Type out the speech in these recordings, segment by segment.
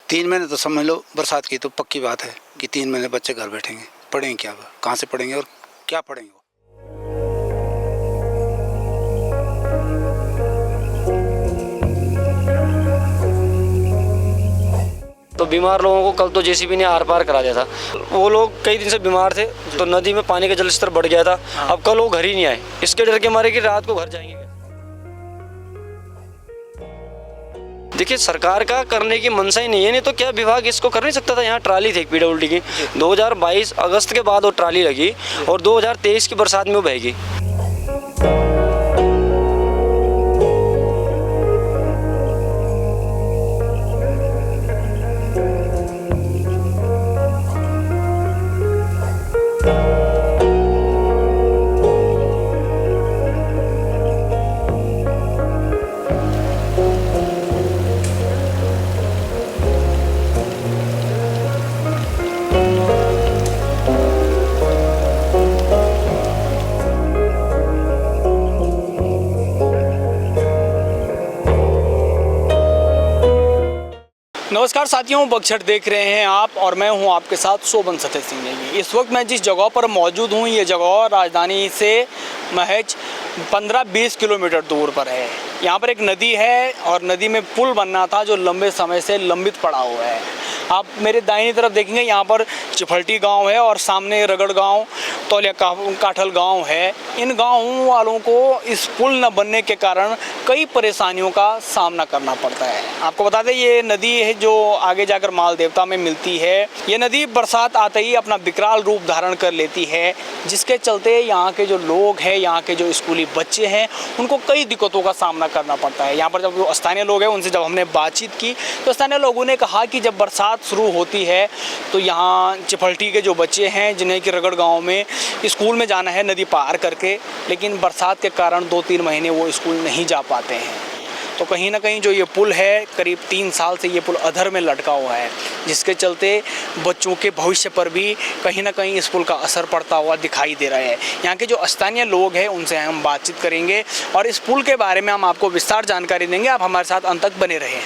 3 महीने तो समझ लो, बरसात की तो पक्की बात है कि 3 महीने बच्चे घर बैठेंगे, पढ़ेंगे क्या, कहाँ से पढ़ेंगे और क्या पढ़ेंगे। तो बीमार लोगों को कल तो जेसीबी ने आर पार करा दिया था। वो लोग कई दिन से बीमार थे, तो नदी में पानी का जल स्तर बढ़ गया था। अब कल वो घर ही नहीं आए, इसके डर के मारे कि रात को घर जाएंगे। देखिए, सरकार का करने की मनसा ही नहीं है, नहीं तो क्या विभाग इसको कर नहीं सकता था। यहाँ ट्राली थी पीडब्ल्यूडी की, 2022 अगस्त के बाद वो ट्राली लगी और 2023 की बरसात में वो बहेगी। नमस्कार साथियों, बक्सर देख रहे हैं आप और मैं हूं आपके साथ शोभन सतेज सिंह नेगी। इस वक्त मैं जिस जगह पर मौजूद हूं, ये जगह राजधानी से महज 15-20 किलोमीटर दूर पर है। यहाँ पर एक नदी है और नदी में पुल बनना था जो लंबे समय से लंबित पड़ा हुआ है। आप मेरे दाहिनी तरफ देखेंगे, यहाँ पर चिफलटी गांव है और सामने रगड़ गांव, तौलिया काठल गांव है। इन गांवों वालों को इस पुल न बनने के कारण कई परेशानियों का सामना करना पड़ता है। आपको बता दें, ये नदी है जो आगे जाकर माल देवता में मिलती है। ये नदी बरसात आते ही अपना विकराल रूप धारण कर लेती है, जिसके चलते यहाँ के जो लोग हैं, यहाँ के जो स्कूली बच्चे हैं, उनको कई दिक्कतों का सामना करना पड़ता है। यहाँ पर जब स्थानीय लोग हैं, उनसे जब हमने बातचीत की तो स्थानीय लोगों ने कहा कि जब बरसात शुरू होती है तो यहाँ चिफलटी के जो बच्चे हैं, जिन्हें कि रगड़ गांव में स्कूल में जाना है नदी पार करके, लेकिन बरसात के कारण 2-3 महीने वो स्कूल नहीं जा पाते हैं। तो कहीं ना कहीं जो ये पुल है, करीब 3 साल से ये पुल अधर में लटका हुआ है, जिसके चलते बच्चों के भविष्य पर भी कहीं ना कहीं इस पुल का असर पड़ता हुआ दिखाई दे रहा है। यहाँ के जो स्थानीय लोग हैं, उनसे हम बातचीत करेंगे और इस पुल के बारे में हम आपको विस्तार जानकारी देंगे। आप हमारे साथ अंत तक बने रहें।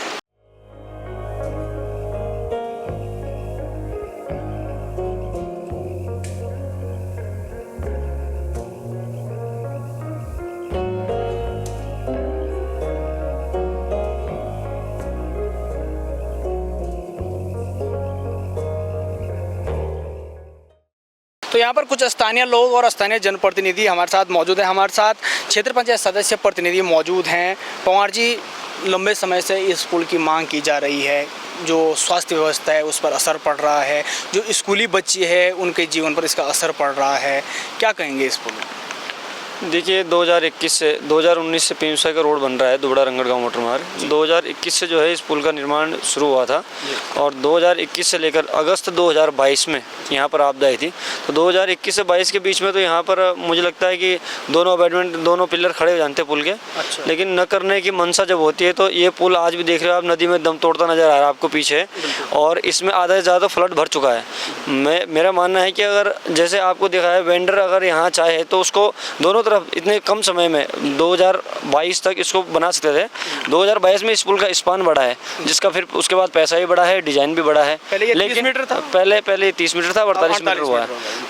तो यहाँ पर कुछ स्थानीय लोग और स्थानीय जनप्रतिनिधि हमारे साथ मौजूद हैं। हमारे साथ क्षेत्र पंचायत सदस्य प्रतिनिधि मौजूद हैं। पवार जी, लंबे समय से इस पुल की मांग की जा रही है। जो स्वास्थ्य व्यवस्था है उस पर असर पड़ रहा है, जो स्कूली बच्चे हैं उनके जीवन पर इसका असर पड़ रहा है, क्या कहेंगे इस पुल? देखिए, 2019 से पीमसा का रोड बन रहा है, दुबड़ा रंगड़ गाँव मोटर मार्ग। 2021 से जो है इस पुल का निर्माण शुरू हुआ था और 2021 से लेकर अगस्त 2022 में यहाँ पर आपदा आई थी। तो 2021 से 22 के बीच में तो यहाँ पर मुझे लगता है कि दोनों पिलर खड़े हो जाते पुल के। अच्छा। लेकिन न करने की मंशा जब होती है तो ये पुल आज भी देख रहे हो आप, नदी में दम तोड़ता नजर आ रहा है आपको पीछे, और इसमें आधा से ज़्यादा फ्लड भर चुका है। मेरा मानना है कि अगर जैसे आपको दिखाया, वेंडर अगर यहाँ चाहे तो उसको दोनों तरफ इतने कम समय में 2022 तक इसको बना सकते थे। 2022 में इस पुल का स्पान बढ़ा है, जिसका फिर उसके बाद पैसा भी बढ़ा है, डिजाइन भी बढ़ा है। पहले ये 30 मीटर था, पहले 30 मीटर था, 48 मीटर हुआ है।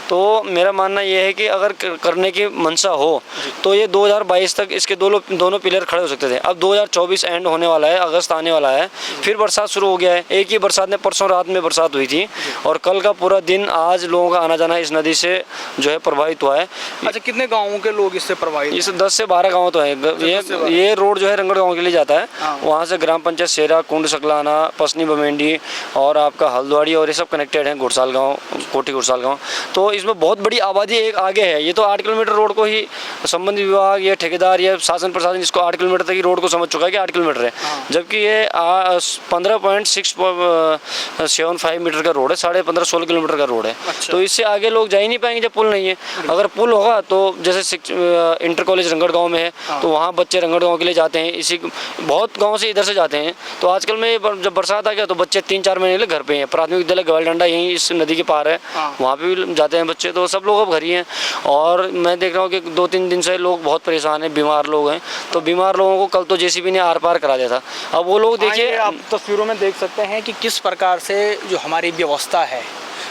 तो मेरा मानना ये है कि अगर करने की मंशा हो तो ये 2022 तक इसके दोनों पिलर खड़े हो सकते थे। अब 2024 एंड होने वाला है, अगस्त आने वाला है, फिर बरसात शुरू हो गया है। एक ही बरसात में परसों रात में बरसात हुई थी और कल का पूरा दिन आज लोगों का आना जाना इस नदी से जो है प्रभावित हुआ है। अच्छा, कितने गाँवों के लोग इससे प्रभावित? इस 10 से 12 गाँव तो है। ये रोड जो है रंगड़ गाँव के लिए जाता है। वहाँ से ग्राम पंचायत शेरा, कुंड सकलाना, पसनी बमेंडी और आपका हल्द्वाड़ी और ये सब कनेक्टेड है, घुड़साल गाँव, कोठी घुड़साल गाँव। तो इसमें बहुत बड़ी आबादी एक आगे है। ये तो 8 किलोमीटर रोड को ही संबंधित विभाग या ठेकेदार या शासन प्रशासन इसको 8 किलोमीटर तक ही रोड को समझ चुका है कि 8 किलोमीटर है, जबकि ये 15.675 मीटर का रोड है, 15.5-16 किलोमीटर का रोड है। तो इससे आगे लोग जा ही नहीं पाएंगे जब पुल नहीं है। अगर पुल होगा तो जैसे इंटर कॉलेज रंगड़ गांव में है, तो वहाँ बच्चे रंगड़ गांव के लिए जाते हैं। इसी बहुत गांव से इधर से जाते हैं। तो आजकल में जब बरसात आ गया तो बच्चे 3-4 महीने के लिए घर पे हैं। प्राथमिक विद्यालय गवाल डंडा यहीं इस नदी के पार है, वहाँ पे भी जाते हैं बच्चे। तो सब लोग अब घर ही हैं। और मैं देख रहा हूँ कि 2-3 दिन से लोग बहुत परेशान हैं, बीमार लोग हैं। तो बीमार लोगों को कल तो जेसीबी ने आर पार करा दिया था। अब वो लोग देखिए, आप तस्वीरों में देख सकते हैं कि किस प्रकार से जो हमारी व्यवस्था है,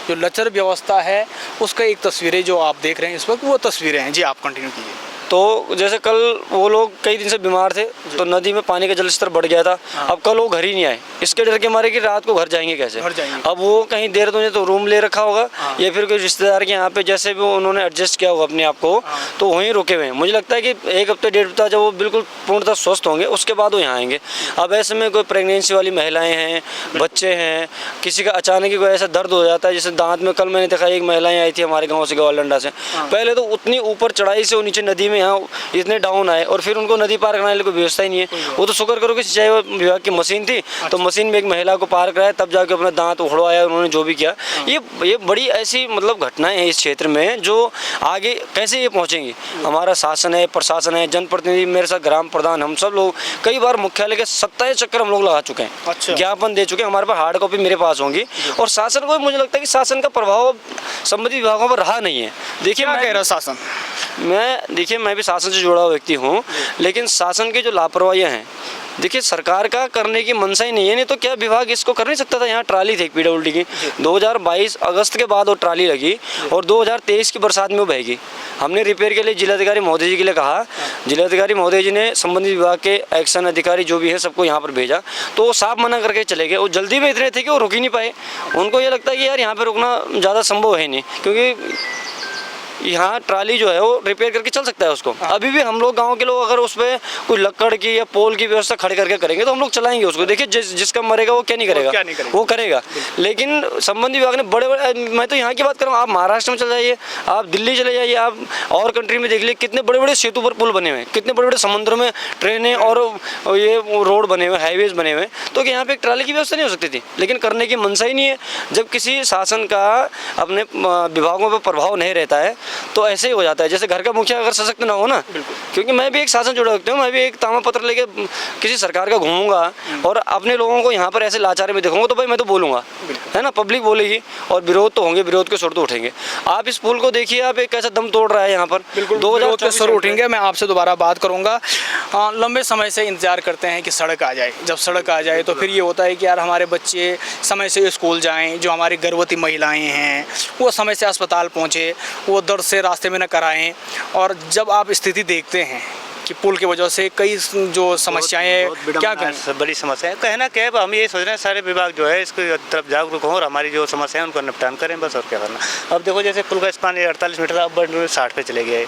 जो लचर व्यवस्था है, उसका एक तस्वीरें जो आप देख रहे हैं इस वक्त, वो तस्वीरें हैं। जी, आप कंटिन्यू कीजिए। तो जैसे कल वो लोग कई दिन से बीमार थे, तो नदी में पानी का जलस्तर बढ़ गया था। अब कल वो घर ही नहीं आए, इसके डर के मारे कि रात को घर जाएंगे कैसे। अब वो कहीं देर तो रूम ले रखा होगा, या फिर कोई रिश्तेदार के यहाँ पे जैसे भी उन्होंने एडजस्ट किया होगा अपने आप को, तो वहीं रुके हुए हैं। मुझे लगता है कि 1 हफ्ते 1.5 हफ्ता जब वो बिल्कुल पूर्णतः स्वस्थ होंगे, उसके बाद वो यहाँ आएंगे। अब ऐसे में कोई प्रेगनेंसी वाली महिलाएं हैं, बच्चे हैं, किसी का अचानक ही कोई ऐसा दर्द हो जाता है, जैसे दांत में। कल मैंने देखा एक महिलाएं आई थी हमारे गाँव से, गवालडंडा से। पहले तो उतनी ऊपर चढ़ाई से वो नीचे नदी में यहाँ इतने डाउन आए, और फिर उनको नदी पार कराने की कोई व्यवस्था ही नहीं है। वो तो शुक्र करो कि सिंचाई विभाग की मशीन थी, तो मशीन में एक महिला को पार कराया, तब जाके अपना दांत उखड़वाया उन्होंने, जो भी किया। ये बड़ी ऐसी मतलब घटनाएं हैं इस क्षेत्र में, जो आगे कैसे ये पहुंचेंगी। हमारा शासन है, प्रशासन है, जनप्रतिनिधि, मेरे साथ ग्राम प्रधान, हम सब लोग कई बार मुख्यालय के 27 चक्कर हम लोग लगा चुके हैं, ज्ञापन दे चुके हैं। हमारे पास हार्ड कॉपी मेरे पास होंगी। और शासन को मुझे लगता है कि शासन का प्रभाव संबंधित विभागों पर रहा नहीं है। देखिए, क्या कह रहा शासन? मैं भी शासन से जुड़ा हुआ व्यक्ति हूँ, लेकिन शासन की जो लापरवाहियाँ हैं, देखिए सरकार का करने की मनसा ही नहीं है। नहीं तो क्या विभाग इसको कर नहीं सकता था। यहाँ ट्राली थी पीडब्ल्यूडी की, 2022 अगस्त के बाद वो ट्राली लगी, और 2023 की बरसात में वो बहेगी। हमने रिपेयर के लिए जिलाधिकारी महोदय जी के लिए कहा, जिलाधिकारी महोदय जी ने संबंधित विभाग के एक्शन अधिकारी जो भी है सबको यहाँ पर भेजा, तो वो साफ मना करके चले गए। वो जल्दी में इतने थे कि वो रुक ही नहीं पाए। उनको ये लगता है कि यार यहाँ पर रुकना ज़्यादा संभव है नहीं, क्योंकि यहाँ ट्राली जो है वो रिपेयर करके चल सकता है उसको। अभी भी हम लोग गांव के लोग अगर उस पर कोई लकड़ की या पोल की व्यवस्था खड़े करके करेंगे तो हम लोग चलाएंगे उसको। देखिए जिसका मरेगा वो क्या नहीं करेगा, वो करेगा। लेकिन संबंधित विभाग ने बड़े मैं तो यहाँ की बात करूँ, आप महाराष्ट्र में चले जाइए, आप दिल्ली चले जाइए, आप और कंट्री में देख लीजिए, कितने बड़े बड़े सेतु पर पुल बने हुए हैं, कितने बड़े बड़े समुद्र में ट्रेनें और ये रोड बने हुए, हाईवेज बने हुए। तो यहाँ पे एक ट्राली की व्यवस्था नहीं हो सकती थी, लेकिन करने की मनसा ही नहीं है। जब किसी शासन का अपने विभागों पर प्रभाव नहीं रहता है तो ऐसे ही हो जाता है। जैसे घर का मुखिया अगर सशक्त ना हो ना, क्योंकि मैं भी एक शासन जुड़ा रखता हूँ, मैं भी एक तामा पत्र लेके किसी सरकार का घूमूंगा और अपने लोगों को यहाँ पर ऐसे लाचारी में देखूंगा, तो भाई मैं तो बोलूँगा, है ना, पब्लिक बोलेगी और विरोध तो होंगे, विरोध के सुर तो उठेंगे। आप इस पुल को देखिए, आप एक कैसा दम तोड़ रहा है यहाँ पर, 2024 के सुर उठेंगे। मैं आपसे दोबारा बात करूँगा। लंबे समय से इंतजार करते हैं कि सड़क आ जाए। जब सड़क आ जाए तो फिर ये होता है कि यार हमारे बच्चे समय से स्कूल जाएँ, जो हमारी गर्भवती महिलाएँ हैं वो समय से अस्पताल पहुँचे, वो दर्द से रास्ते में न कराएं। और जब आप स्थिति देखते हैं कि पुल की वजह से कई जो समस्याएं, क्या कहें, बड़ी समस्या है। कहना क्या है, हम ये सोच रहे हैं सारे विभाग जो है इसके तरफ जागरूक हों और हमारी जो समस्या है उनको निपटान करें, बस। और क्या करना। अब देखो जैसे पुल का स्पान 48 मीटर, अब 60 पे चले गए,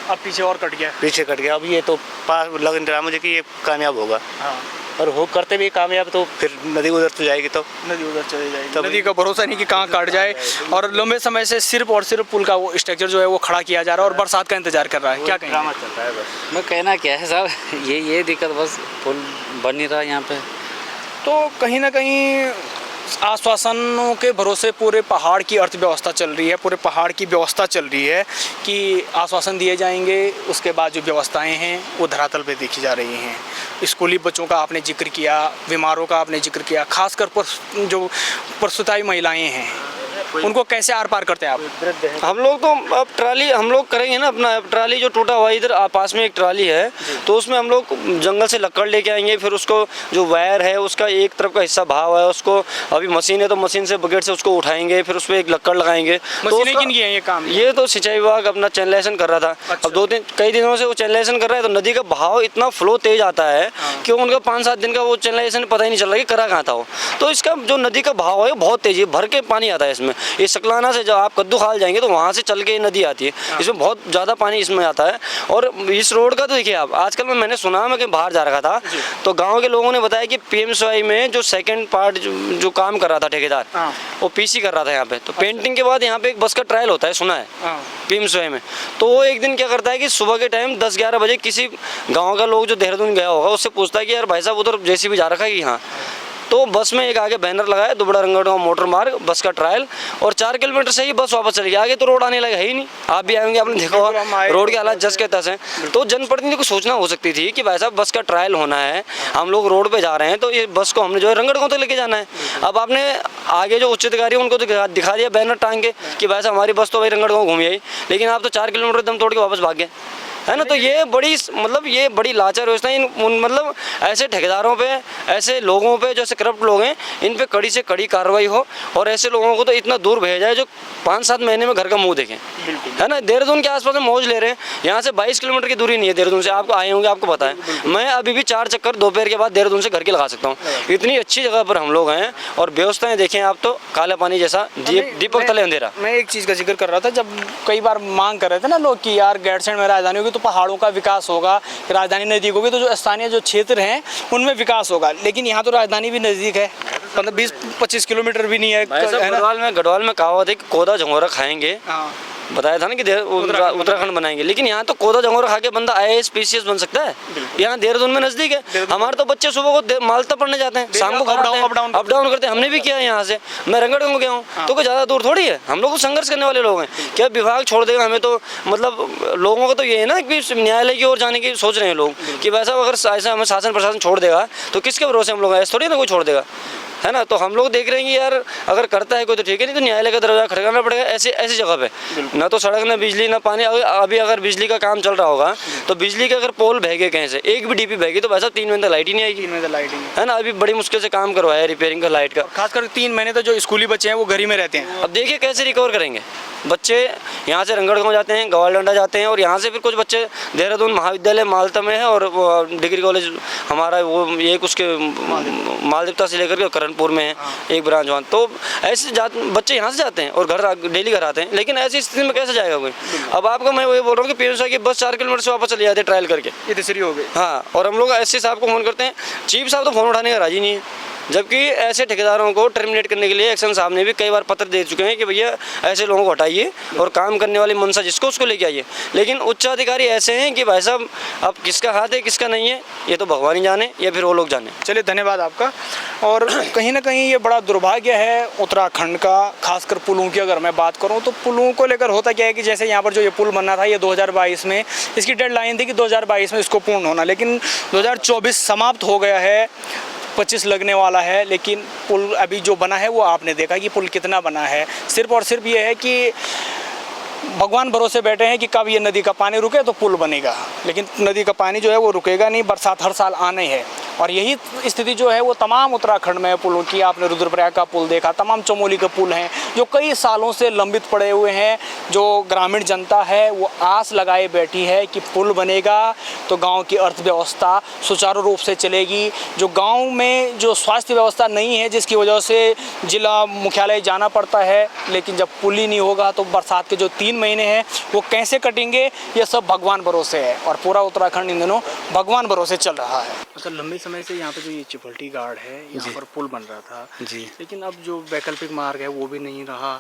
अब पीछे और कट गया, पीछे कट गया। अब ये तो पास लग रहा मुझे कि ये कामयाब होगा। हाँ। और हो करते भी कामयाब तो फिर नदी उधर तो जाएगी, तो नदी उधर चली जाएगी। नदी का भरोसा नहीं कि कहाँ काट जाए। और लंबे समय से सिर्फ और सिर्फ पुल का वो स्ट्रक्चर जो है वो खड़ा किया जा रहा है और बरसात का इंतजार कर रहा है। क्या ड्रामा चल रहा है बस। मैं कहना क्या है साहब, ये दिक्कत, बस पुल बन नहीं रहा यहाँ पे। तो कहीं ना कहीं आश्वासनों के भरोसे पूरे पहाड़ की अर्थव्यवस्था चल रही है, पूरे पहाड़ की व्यवस्था चल रही है कि आश्वासन दिए जाएंगे, उसके बाद जो व्यवस्थाएं हैं वो धरातल पे देखी जा रही हैं। स्कूली बच्चों का आपने जिक्र किया, बीमारों का आपने जिक्र किया, खासकर जो प्रसूताई महिलाएं हैं उनको कैसे आर पार करते हैं आप? हम लोग तो अब ट्राली हम लोग करेंगे ना अपना। ट्राली जो टूटा हुआ इधर पास में एक ट्राली है, तो उसमें हम लोग जंगल से लकड़ लेके आएंगे, फिर उसको जो वायर है उसका एक तरफ का हिस्सा भाव है, उसको अभी मशीन है तो मशीन से बकेट से उसको उठाएंगे, फिर उस पर एक लकड़ लगाएंगे। तो किन की है ये काम? ये तो सिंचाई विभाग अपना चैनलाइजेशन कर रहा था। अच्छा। अब कई दिनों से वो चैनलाइजेशन कर रहा है, तो नदी का बहाव इतना फ्लो तेज आता है कि उनका 5-7 दिन का वो चैनलाइजेशन पता ही नहीं चल रहा कि करा कहाँ था वो। तो इसका जो नदी का बहाव है बहुत तेज है, भर के पानी आता है इसमें। ये सकलाना से जब आप कद्दू खाल जाएंगे तो वहाँ से चल के नदी आती है, इसमें बहुत ज़्यादा पानी इसमें आता है। और इस रोड का तो देखिए आप, आजकल मैंने सुना, मैं कहीं बाहर जा रहा था तो गांव के लोगों ने बताया कि पीएमसीवाई में जो सेकंड पार्ट जो काम कर रहा था ठेकेदार, वो पीसी कर रहा था यहाँ पे। तो पेंटिंग के बाद यहाँ पे एक बस का ट्रायल होता है, सुना है पीएमसीवाई में। तो वो एक दिन क्या करता है कि सुबह के टाइम 10-11 बजे किसी गाँव का लोग जो देहरादून गया होगा उससे पूछता है कि यार भाई साहब उधर जेसीबी जा रखा है कि हाँ, तो बस में एक आगे बैनर लगाया, दुबड़ा रंगड़गांव मोटर मार्ग बस का ट्रायल, और 4 किलोमीटर से ही बस वापस चली गई। आगे तो रोड आने लगा है ही नहीं। आप भी आएंगे, आपने देखा होगा रोड के हालात जस के तस हैं। तो जनप्रतिनिधि को सूचना हो सकती थी कि भाई साहब बस का ट्रायल होना है, हम लोग रोड पे जा रहे हैं, तो ये बस को हमने जो है रंगड़गांव तक लेके जाना है। अब आपने आगे जो उच्च अधिकारी उनको तो दिखा दिया बैनर टांग के कि भाई साहब हमारी बस तो भाई रंगड़गांव घूमी आई, लेकिन आप तो 4 किलोमीटर दम तोड़ के वापस भाग गए, है ना। तो ये बड़ी लाचार व्यवस्था है। मतलब ऐसे ठेकेदारों पे, ऐसे लोगों पे, जैसे करप्ट लोग हैं, इन पे कड़ी से कड़ी कार्रवाई हो, और ऐसे लोगों को तो इतना दूर भेजा है जो 5-7 महीने में घर का मुंह देखें, है ना। देहरादून के आसपास में मौज ले रहे हैं, यहाँ से 22 किलोमीटर की दूरी नहीं है देहरादून से। आपको आए होंगे, आपको पता है। मैं अभी भी 4 चक्कर दोपहर के बाद देहरादून से घर के लगा सकता हूँ। इतनी अच्छी जगह पर हम लोग हैं, और व्यवस्थाएं देखें आप तो काला पानी जैसा, दीपक तले अंधेरा। मैं एक चीज़ का जिक्र कर रहा था, जब कई बार मांग कर रहे थे ना लोग कि यार गैरसैंण में राजधानी होगी तो पहाड़ों का विकास होगा, राजधानी नज़दीक होगी तो जो स्थानीय जो क्षेत्र हैं उनमें विकास होगा, लेकिन यहाँ तो राजधानी भी नज़दीक है, मतलब 20-25 किलोमीटर भी नहीं है। गढ़वाल में कहावत है कि कोदा झंगोरा खाएंगे, बताया था ना कि उत्तराखंड बनाएंगे, लेकिन यहाँ तो कोदा झंगोरा खा के बंदा IAS PCS बन सकता है। यहाँ देहरादून में नजदीक है। हमारे तो बच्चे सुबह को मालता पढ़ने जाते हैं, शाम को अप डाउन करते हैं। हमने भी किया है यहाँ से, मैं रंगड़गांव गया हूँ, तो कोई ज़्यादा दूर थोड़ी है। हम लोग तो संघर्ष करने वाले लोग हैं। क्या विभाग छोड़ देगा हमें? तो मतलब लोगों का तो ये है ना कि न्यायालय की ओर जाने की सोच रहे हैं लोग कि वैसा अगर ऐसा हमें शासन प्रशासन छोड़ देगा तो किसके भरोसे हम लोग, ऐसे थोड़ी ना कोई छोड़ देगा, है ना। तो हम लोग देख रहे हैं कि यार अगर करता है कोई तो ठीक है, नहीं तो न्यायालय का दरवाजा खड़काना पड़ेगा ऐसी जगह पे। ना तो सड़क, ना बिजली, ना पानी। अभी अगर बिजली का काम चल रहा होगा तो बिजली के अगर पोल बहेगे कहीं से, एक भी DP बहेगी तो वैसा 3 महीने तक लाइट ही नहीं आएगी, है ना। अभी बड़ी मुश्किल से काम करवाया है रिपेयरिंग का लाइट का। खासकर 3 महीने तक जो स्कूली बच्चे हैं वो घर ही में रहते हैं। अब देखिए कैसे रिकवर करेंगे बच्चे। यहाँ से रंगड़गांव जाते हैं, ग्वालडंडा जाते हैं, और यहाँ से फिर कुछ बच्चे देहरादून महाविद्यालय मालता में है, और डिग्री कॉलेज हमारा वो एक उसके मालदेवता से लेकर के करणपुर में है एक ब्रांच वहाँ। तो ऐसे बच्चे यहाँ से जाते हैं और घर डेली घर आते हैं, लेकिन ऐसी स्थिति में कैसे जाएगा कोई। अब आपको मैं वही बोल रहा हूँ कि पीएम साहब की बस 4 किलोमीटर से वापस चली जाती है ट्रायल करके, ये तीसरी हो गई। हाँ, और हम लोग एससी साहब को फोन करते हैं, चीफ साहब तो फोन उठाने का राजी नहीं है। जबकि ऐसे ठेकेदारों को टर्मिनेट करने के लिए एक्शन साहब ने भी कई बार पत्र दे चुके हैं कि भैया ऐसे लोगों को हटाइए और काम करने वाली मनसा जिसको उसको लेके आइए। लेकिन उच्च अधिकारी ऐसे हैं कि भाई साहब अब किसका हाथ है किसका नहीं है ये तो भगवान ही जाने या फिर वो लोग जाने। चलिए धन्यवाद आपका। और कहीं ना कहीं ये बड़ा दुर्भाग्य है उत्तराखंड का, खासकर पुलों की अगर मैं बात करूं तो पुलों को लेकर होता क्या है कि जैसे यहाँ पर जो ये पुल बनना था ये 2022 में इसकी डेडलाइन थी कि 2022 में इसको पूर्ण होना, लेकिन 2024 समाप्त हो गया है, 25 लगने वाला है। लेकिन पुल अभी जो बना है वो आपने देखा कि पुल कितना बना है। सिर्फ और सिर्फ ये है कि भगवान भरोसे बैठे हैं कि कब ये नदी का पानी रुके तो पुल बनेगा, लेकिन नदी का पानी जो है वो रुकेगा नहीं। बरसात हर साल आने है, और यही स्थिति जो है वो तमाम उत्तराखंड में पुलों की। आपने रुद्रप्रयाग का पुल देखा, तमाम चमोली के पुल हैं जो कई सालों से लंबित पड़े हुए हैं। जो ग्रामीण जनता है वो आस लगाए बैठी है कि पुल बनेगा तो गांव की अर्थव्यवस्था सुचारू रूप से चलेगी। जो गांव में जो स्वास्थ्य व्यवस्था नहीं है जिसकी वजह से जिला मुख्यालय जाना पड़ता है, लेकिन जब पुल ही नहीं होगा तो बरसात के जो 3 महीने हैं वो कैसे कटेंगे, ये सब भगवान भरोसे है। और पूरा उत्तराखंड इन दिनों भगवान भरोसे चल रहा है। मतलब लंबे समय से यहाँ पे जो ये चिपल्टी गार्ड है यहाँ पर पुल बन रहा था जी, लेकिन अब जो वैकल्पिक मार्ग है वो भी नहीं रहा।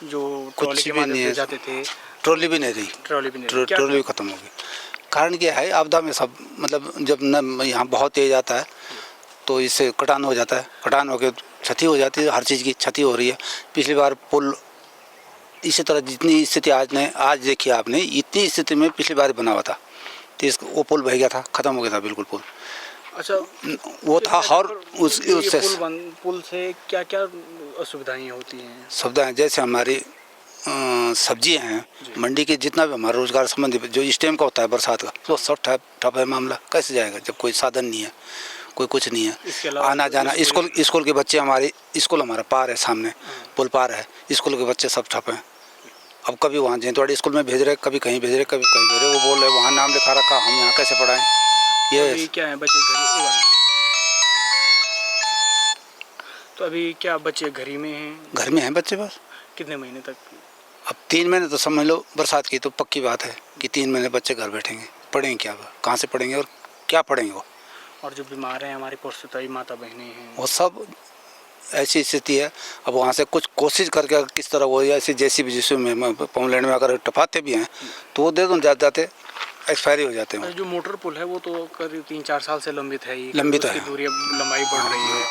जो कुछ के भी माध्यम नहीं से है, जाते थे, ट्रॉली भी नहीं रही, ट्रॉली भी खत्म हो गई। कारण क्या है, आपदा में सब मतलब जब न यहाँ बहुत तेज आता है तो इससे कटान हो जाता है, कटान होकर क्षति हो जाती है, हर चीज़ की क्षति हो रही है। पिछली बार पुल इसी तरह जितनी स्थिति आज देखी आपने, इतनी स्थिति में पिछली बार बना हुआ था तो वो पुल बह गया था, ख़त्म हो गया था बिल्कुल पुल। अच्छा वो था। और उससे पुल से क्या क्या असुविधाएं होती हैं? सुविधाएं जैसे हमारी सब्जियां हैं, मंडी के जितना भी हमारा रोजगार संबंधी जो इस टाइम का होता है बरसात का, तो सब ठप है मामला। कैसे जाएगा जब कोई साधन नहीं है, कोई कुछ नहीं है, आना जाना। स्कूल के बच्चे हमारे, स्कूल हमारा पार है सामने, पुल पार है, स्कूल के बच्चे सब ठप हैं। अब कभी वहाँ जैतवाड़ी स्कूल में भेज रहे, कभी कहीं भेज रहे, कभी कहीं भेज रहे। वो बोल रहे वहाँ नाम लिखा रखा, हम यहाँ कैसे पढ़ाएं? ये क्या है बच्चे तो अभी क्या बच्चे घर ही में हैं? घर में हैं बच्चे बस। कितने महीने तक? अब 3 महीने तो समझ लो बरसात की तो पक्की बात है कि 3 महीने बच्चे घर बैठेंगे। पढ़ेंगे क्या, कहाँ से पढ़ेंगे और क्या पढ़ेंगे वो? और जो बीमार हैं हमारी पुरस्ताई माता बहनें हैं, वो सब ऐसी स्थिति है। अब वहाँ से कुछ कोशिश करके किस तरह वो ऐसे JCB जिसमें पोमलैंड में अगर टपाते भी हैं तो वो दे दो, जाते एक्सपायरी हो जाते हैं। जो मोटर पुल है वो तो करीब 3-4 साल से लंबित है ही, लंबित है, दूरी लंबाई बढ़ रही है।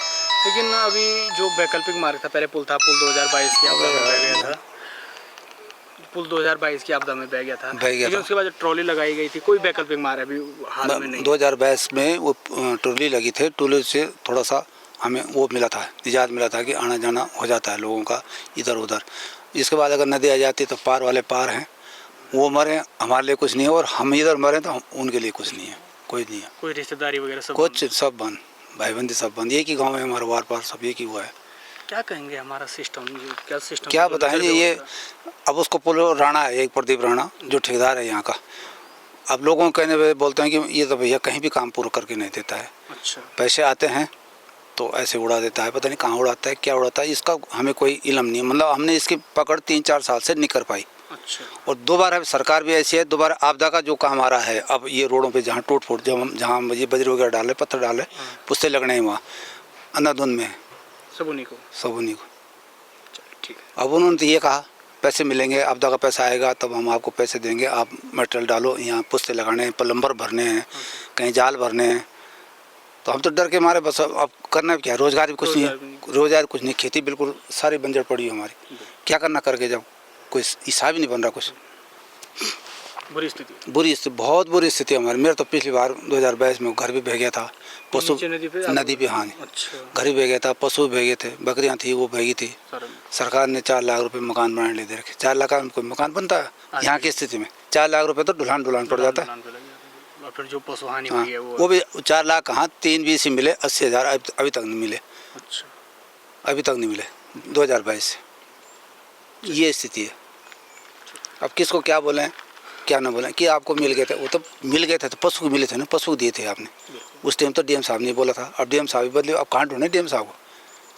लेकिन अभी जो वैकल्पिक मार्ग था, पहले पुल था, पुल 2022 की आपदा में बह गया था, पुल 2022 की आपदा में बह गया था, लेकिन उसके बाद जो ट्रॉली लगाई गई थी, कोई वैकल्पिक मार्ग अभी हाल में नहीं। 2022 में वो ट्रॉली लगी थी, ट्रॉली से थोड़ा सा हमें वो मिला था, निजात मिला था कि आना जाना हो जाता है लोगों का इधर उधर। इसके बाद अगर नदी आ जाती तो पार वाले पार हैं, वो मरे, हमारे लिए कुछ नहीं है, और हम इधर मरे तो उनके लिए कुछ नहीं है, कोई नहीं है, कोई रिश्तेदारी वगैरह सब कुछ सब बंद, भाईबंदी सब बंद। एक ही गांव है हमारा, वार पार सब एक ही हुआ है। क्या कहेंगे हमारा सिस्टम, क्या सिस्टम, क्या बताएंगे ये। अब उसको पुल राणा है, एक प्रदीप राणा जो ठेकेदार है यहाँ का, अब लोगों को कहने पे बोलते हैं कि ये तो भैया कहीं भी काम पूरा करके नहीं देता है, अच्छा, पैसे आते हैं तो ऐसे उड़ा देता है, पता नहीं कहाँ उड़ाता है, क्या उड़ाता है, इसका हमें कोई इल्म नहीं है। मतलब हमने इसकी पकड़ 3-4 साल से नहीं कर पाई। अच्छा, और दोबारा सरकार भी ऐसी है, दोबारा आपदा का जो काम आ रहा है, अब ये रोडों पे जहाँ टूट फूट, जहाँ ये बजरी वगैरह डाले, पत्थर डाले, पुस्ते लगने हैं वहाँ अंधाधुंध में सब उन्हीं को, ठीक है। अब उन्होंने तो ये कहा पैसे मिलेंगे, आपदा का पैसा आएगा तब हम आपको पैसे देंगे, आप मटेरियल डालो, यहाँ पुस्ते लगाने हैं, प्लम्बर भरने हैं, कहीं जाल भरने हैं। तो हम तो डर के मारे बस अब करना क्या, रोजगार भी कुछ नहीं है, रोजगार कुछ नहीं, खेती बिल्कुल सारी बंजर पड़ी है हमारी, क्या करना करके जब कोई हिसाब ही नहीं बन रहा कुछ। बुरी स्थिति, बहुत बुरी स्थिति हमारी। मेरा तो पिछली बार 2022 में घर भी बह गया था, पशु नदी पे, हाँ अच्छा, घर भी बह गया था, पशु भी बह गए थे, बकरियाँ थी वो बह गई थी। सरकार ने 4 लाख रुपए मकान बनाने ले दे रखे। 4 लाख का कोई मकान बनता है यहाँ की स्थिति में? 4 लाख रुपए तो ढुलान पड़ जाता है। और फिर जो पशु हानि हाँ, हुई है वो भी 4 लाख कहाँ, 3-20 ही मिले, 80,000 अभी तक नहीं मिले, अच्छा, अभी तक नहीं मिले 2022 से। ये स्थिति है। अब किसको क्या बोलें क्या ना बोलें कि आपको मिल गए थे, वो तो मिल गए थे तो पशु को मिले थे ना, पशु को दिए थे आपने। उस टाइम तो डीएम साहब ने बोला था, अब डीएम साहब ही बदले, अब कहाँ ढूंढे डीएम साहब को,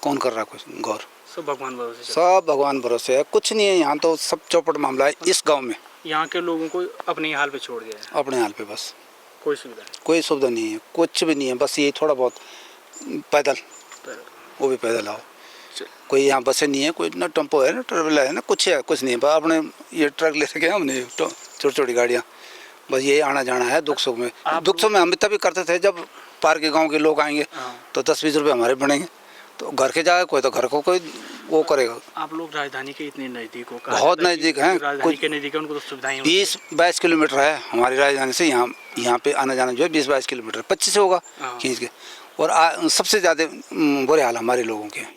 कौन कर रहा कुछ गौर? सब भगवान भरोसे, सब भगवान भरोसे है, कुछ नहीं है यहाँ तो, सब चौपट मामला है इस गाँव में। यहाँ के लोगों को अपने हाल पे छोड़ दिया है, अपने हाल पे बस, कोई सुविधा नहीं, कोई सुविधा नहीं है, कुछ भी नहीं है, बस ये थोड़ा बहुत पैदल, वो भी पैदल आओ। कोई यहाँ बसें नहीं है, कोई ना टेम्पो है ना ट्रेवलर है ना, कुछ है, कुछ नहीं है। अपने ये ट्रक ले सके हमने, छोटी छोटी गाड़ियाँ, बस ये आना जाना है दुख सुख में। दुख सुख में हम तभी करते थे जब पार के गांव के लोग आएंगे तो 10-20 रुपये हमारे बनेंगे, तो घर के जाए कोई तो घर को कोई वो करेगा। आप लोग राजधानी के इतने नज़दीक हो, बहुत नज़दीक हैं, राजधानी के नज़दीक है, उनको तो सुविधाएं 20-22 किलोमीटर है हमारी राजधानी से, यहाँ पे आना जाना जो है 20-22 किलोमीटर, 25 से होगा खींच के। और सबसे ज़्यादा बुरे हाल हमारे लोगों के हैं।